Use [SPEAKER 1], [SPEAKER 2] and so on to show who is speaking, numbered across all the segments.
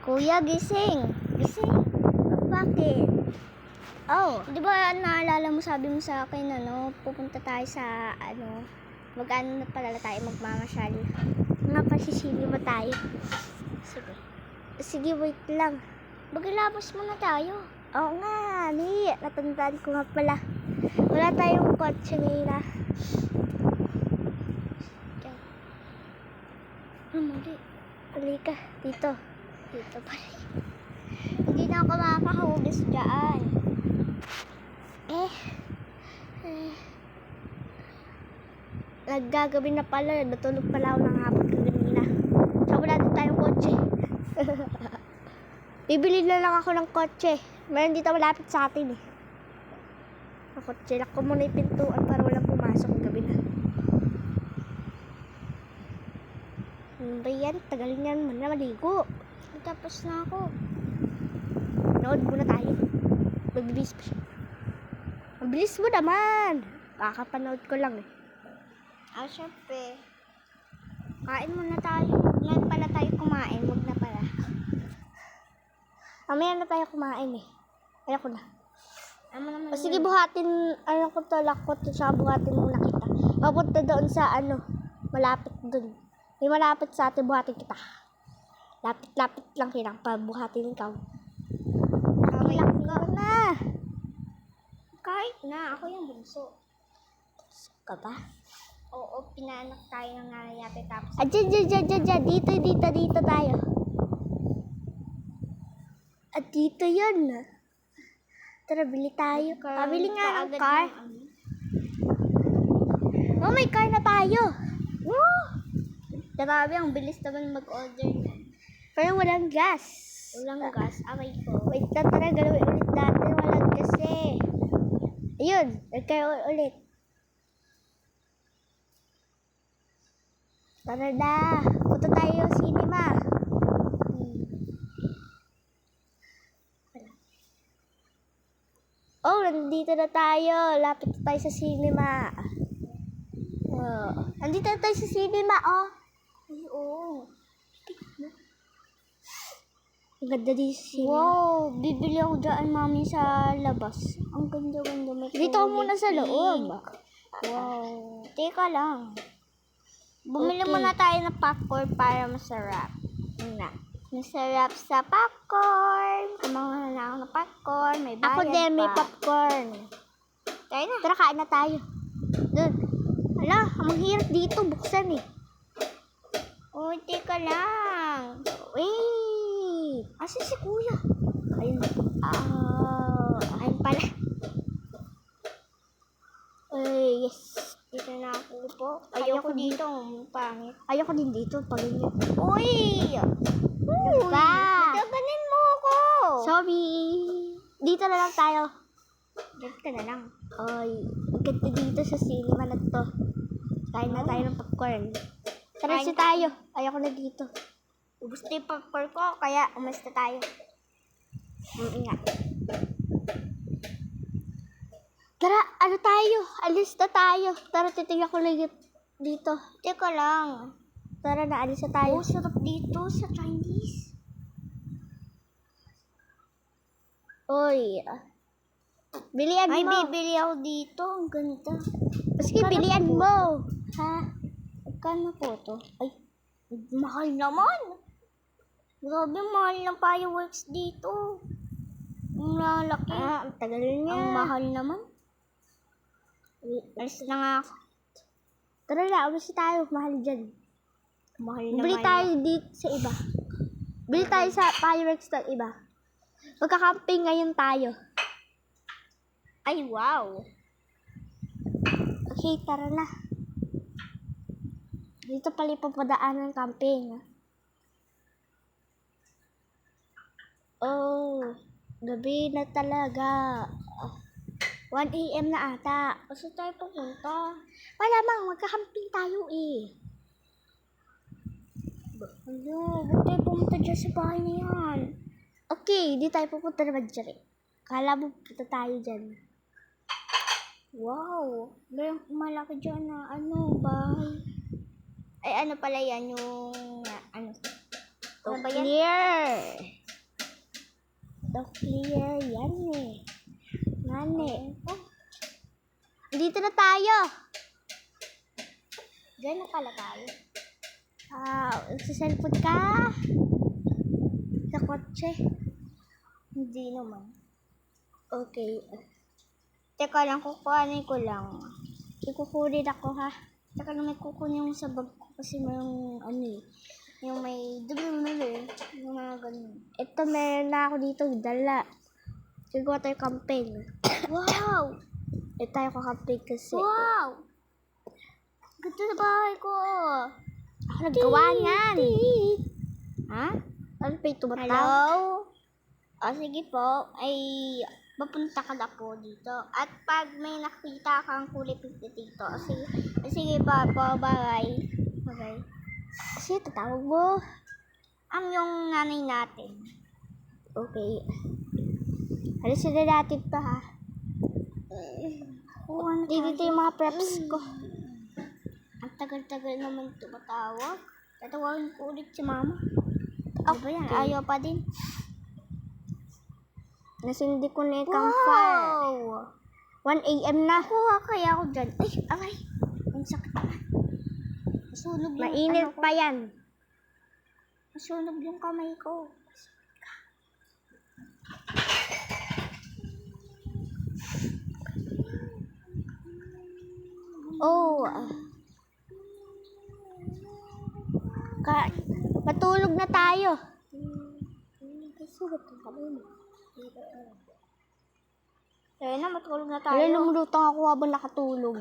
[SPEAKER 1] Kuya, gising. Gising. Bakit? Oh, di ba naalala mo, sabi mo sa akin, pupunta tayo sa, mag-ano na pala tayo, magmamasyal. Nga pasisili mo tayo. Sige. Sige, wait lang. Maglabas muna tayo. Oo nga, natandaan ko nga pala. Wala tayong kotse nila. Diyan. Mali. Halika, dito. Dito pala. Hindi na ako makakahugis dyan. Naggagabi na pala. Natulog pala ako ng hapon kanina. So, wala din tayong kotse. Bibili na lang ako ng kotse. Meron dito malapit sa atin eh. Ang kotse. Lock ko muna yung pintuan para walang pumasok gabi na. Ano ba yan? Tagal niyan mo na maligo. Tapos na ako. Nood muna tayo. Magbibis pa siya. Mabilis mo naman. Kakapanood ko lang eh. Syempre. Kain muna tayo. Ngayon pala tayo kumain. Huwag na pala. Mamaya na tayo kumain eh. Ayoko na. O sige, buhatin. Ko to, lakot to. Saka buhatin muna kita. Papunta doon sa malapit doon. May malapit sa atin, buhatin kita. Lapit-lapit lang kinang pabuhatin ikaw. Kahit na. Kahit na. Ako yung bunso. Ka ba? Oo, pinaanak tayo ng nangyayate tapos. Diyan. Dito tayo. At dito yun. Tara, bili tayo. Pabili nga ng car. Oh, may car na tayo. Woo! Grabe, ang bilis naman mag-order. Pero walang gas. Walang gas? Aray ko. Wait lang, tara, galawin ulit natin. Walang gas eh. Ayun, nagkayo ulit. Tara na. Punta tayo cinema. Oh, nandito na tayo. Lapit na tayo sa cinema. Nandito na tayo sa cinema, oh. Ay, oh. Ang ganda dito sa cinema. Wow, bibili ako dyan, mami, sa labas. Ang ganda-ganda. Dito ako muna sa loob. Wow. Teka lang. Bumili muna tayo ng popcorn para masarap. Masarap sa popcorn. Kumain na ako ng popcorn. May bayad. Ako din, may popcorn. Tayo na. Tara, kain na tayo. Doon. Hala, ang hirap dito. Buksan eh. Uy, teka lang. Wait. Asan si kuya? Ayun. Ayun pala. Ay, yes. Dito na ako po. Ayoko dito. Pangit. Ayoko din dito. Pagin. Uy! Naganin mo ako. Sorry. Dito na lang tayo. Dito na lang. Ay, ganda dito sa cinema na to. Kain na tayo ng popcorn. Tara si tayo. Ayoko na dito. Ubus na yung popcorn ko, kaya umalis na tayo. Nga. Tara, tayo? Alis na tayo. Tara, titignan ko lang dito. Teka lang. Tara na, alis na tayo. Oh, sarap dito sa Chinese. Oy. Bilian mo. Ay, bibili ako dito. Ang ganda. Sige, bilian mo. Ha? Magkano po to? Ay, mahal naman. Grabe, mahal ng fireworks dito. Ang lalaki. Ang tagal niya. Ang mahal naman. Alis na nga ako. Tara na, alis tayo. Mahal dyan. Mahal naman. Bili tayo dito sa iba. Bili tayo sa fireworks ng iba. Magkakamping ngayon tayo. Ay, wow. Okay, tara na. Dito pala ipapadaan ng camping. Oh, gabi na talaga. 1 AM na ata. Kasi tayo pupunta. Malamang magkakamping tayo eh. Ano, huwag tayo pumunta dyan sa bahay na yan. Okay, di tayo pupunta naman dyan eh. Kala mo pupunta tayo dyan. Wow, mayroong malaki dyan na bahay. Ay, pala yan yung, To clear. To clear. Yan eh. Nani. Dito na tayo. Diyan na pala tayo. Nagsiselfon ka? Sa kotse? Hindi naman. Okay. Teka lang, kukuhanin ko lang. Ikukunin ako ha. Teka lang, may kukunin yung sa bag ko kasi may yung may dumi, yung mga ganun. Ito, meron na ako dito, dala. Siguro tayo campaign. Wow! Ito tayo kakamping kasi. Wow! Ganda na bahay ko. Naggawa niyan. Ha? Ano pa ito? Hello? Sige po. Ay, mapunta ka na po dito. At pag may nakita kang kulay pink dito, sige pa po, bye. Okay. Kasi tatawag mo. Yung nanay natin. Okay. Alisin na natin pa ha. Dito yung mga preps ko. Ang tagal-tagal naman tumatawag. Tatawagin ko ulit si mama. Ano ba yan? Ayaw pa din. Nasindi ko na yung campfire. 1 a.m. na. Kuha kaya ako dyan. Ay, aray. Ang sakit na. Masunog yung
[SPEAKER 2] Mainit pa yan.
[SPEAKER 1] Masunog yung kamay ko. Matulog na tayo. Sugat yung kamay mo. Kaya na, matulog na tayo.
[SPEAKER 2] Lumulutang ako habang nakatulog.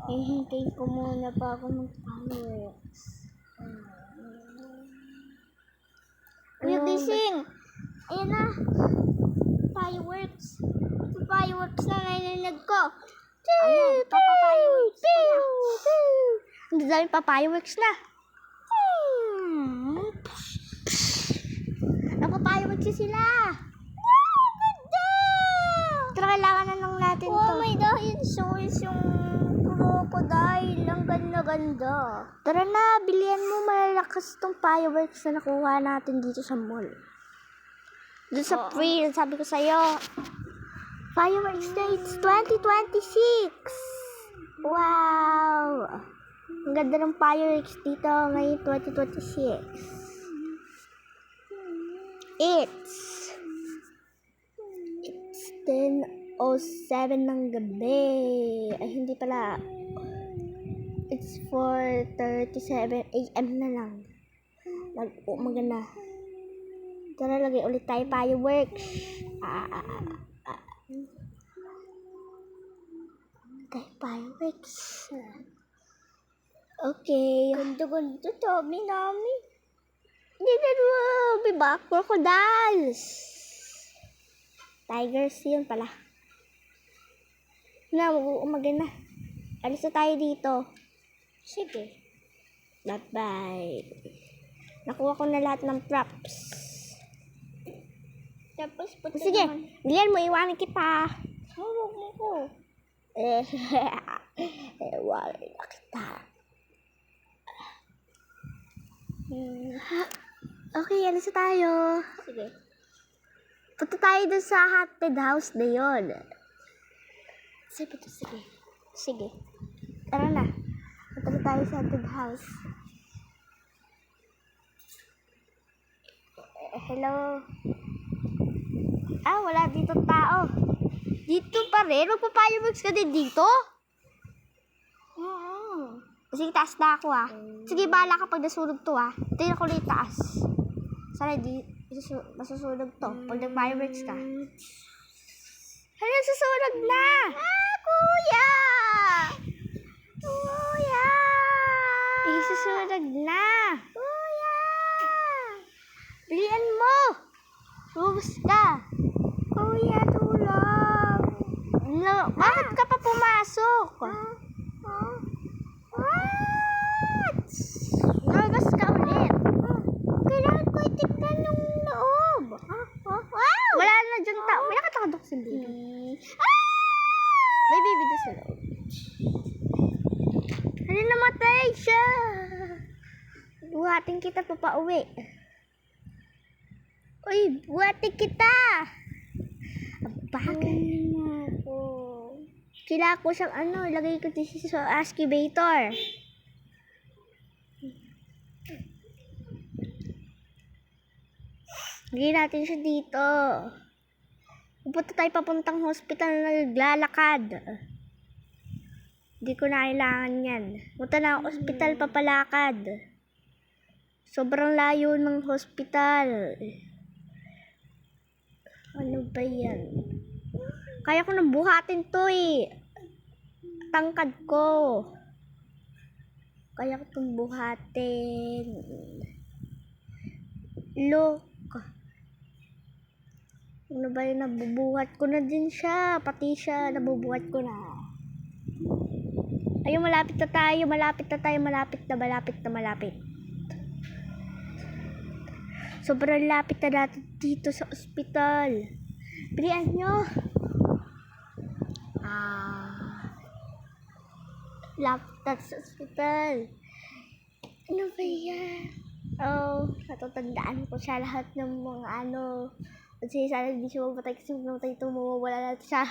[SPEAKER 1] Hihintayin ko muna pa ako mag-fireworks. Kuya gising! Ayan na! Fireworks! Fireworks na narinig ko!
[SPEAKER 2] Ayan,
[SPEAKER 1] Papafireworks ko na!
[SPEAKER 2] Ang dami pa fireworks na.
[SPEAKER 1] Napafireworks sila!
[SPEAKER 2] Pero kailangan na lang natin to.
[SPEAKER 1] Oh, may dinosaurs yung crocodile. Ang ganda-ganda.
[SPEAKER 2] Tara na, bilihan mo malalakas tong fireworks na nakuha natin dito sa mall. Doon sa free, sabi ko sa'yo. Fireworks Dates 2026! Wow! Ang ganda ng fireworks dito ngayong 2026. It's 10:07 ng gabi. Ay, hindi pala. It's 4:37 a.m. na lang. Mag-umaga na. Tara, lagay ulit tayo fireworks. Tayo fireworks. Okay.
[SPEAKER 1] Ganda-ganda, Tommy namin.
[SPEAKER 2] Dito mo, biba, crocodiles. Tigers yun pala. Na, mag-umaga na. Alis na tayo dito.
[SPEAKER 1] Sige.
[SPEAKER 2] Bye-bye. Nakuha ko na lahat ng props.
[SPEAKER 1] Tapos, pati
[SPEAKER 2] Sige,
[SPEAKER 1] naman.
[SPEAKER 2] bilihan mo, iwanan kita.
[SPEAKER 1] Hawag mo ko.
[SPEAKER 2] Iwanan na kita. Okay, alis na tayo.
[SPEAKER 1] Sige.
[SPEAKER 2] Punta tayo dun sa haunted house na yun.
[SPEAKER 1] Sige.
[SPEAKER 2] Sige. Tara na. Punta na tayo sa haunted house. Hello? Wala dito tao. Dito pa rin? Magpa-fireworks ka din dito? Sige, taas na ako Sige, bahala ka pag nasunog to Tingnan ko na yung taas. Sana masusunog to pag nag-fireworks ka. Hala, susunog na!
[SPEAKER 1] Kuya!
[SPEAKER 2] Susunog na!
[SPEAKER 1] Kuya!
[SPEAKER 2] Bilian mo! Lubos ka!
[SPEAKER 1] Kuya, tulong!
[SPEAKER 2] No, bakit ka pa pumasok?
[SPEAKER 1] What?
[SPEAKER 2] Lumabas ka ulit.
[SPEAKER 1] Kailangan ko itignan ng loob. Wow!
[SPEAKER 2] Wala na dyan tao. May nakatakadok sa dito. May baby doon sa loob. Ano namatay siya? Buhatin kita pa pauwi. Uy, buhati kita! Bakit? Kailangan ko siyang ilagay ko dito sa excavator. Lagay natin siya dito. Pupunta tayo papuntang hospital na naglalakad. Hindi ko na kailangan yan. Punta na ang hospital papalakad. Sobrang layo ng hospital. Ano ba yan? Kaya ko nang buhatin to eh. Tangkad ko. Kaya ko itong buhatin. Look. Ano ba yun? Nabubuhat ko na din siya. Pati siya, nabubuhat ko na. Ayun, malapit na tayo. Malapit na tayo. Malapit na, malapit na, malapit. Sobrang lapit na natin dito sa ospital. Bilian nyo. Lapit na sa ospital. Ano ba yan? Oh, natatandaan ko siya lahat ng mga kasi sana hindi siya mamatay kasi mamatay ito, mawawala na siya.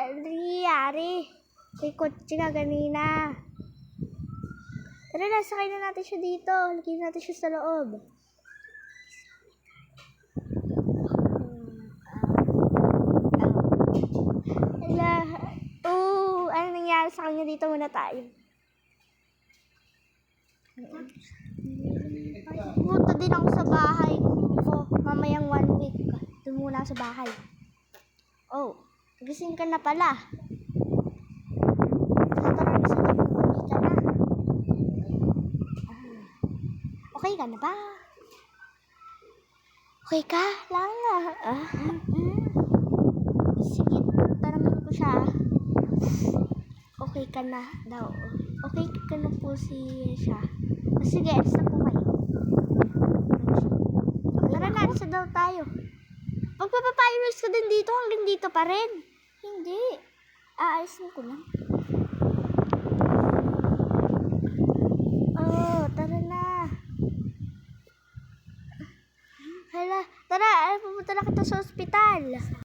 [SPEAKER 2] Ano nangyayari? May kotse ka kanina. Tara na, sakay na natin siya dito. Lagyan natin siya sa loob. Ano nangyari sa kanya? Dito muna tayo. Pumunta din ako sa bahay ko. Mamayang 1 week. Doon muna sa bahay. Oh, gising ka na pala. Okay ka na ba? Okay ka? Lang sige, taramin ko siya. Okay ka na daw. Okay ka na po siya. Sige, alis na po kayo. Tara na, alis na daw tayo. Pagpapapayos ka din dito, hanggang dito pa rin. Hindi. Aalisin ko lang. Oh, tara na. Hala, tara, pumunta na kita sa ospital.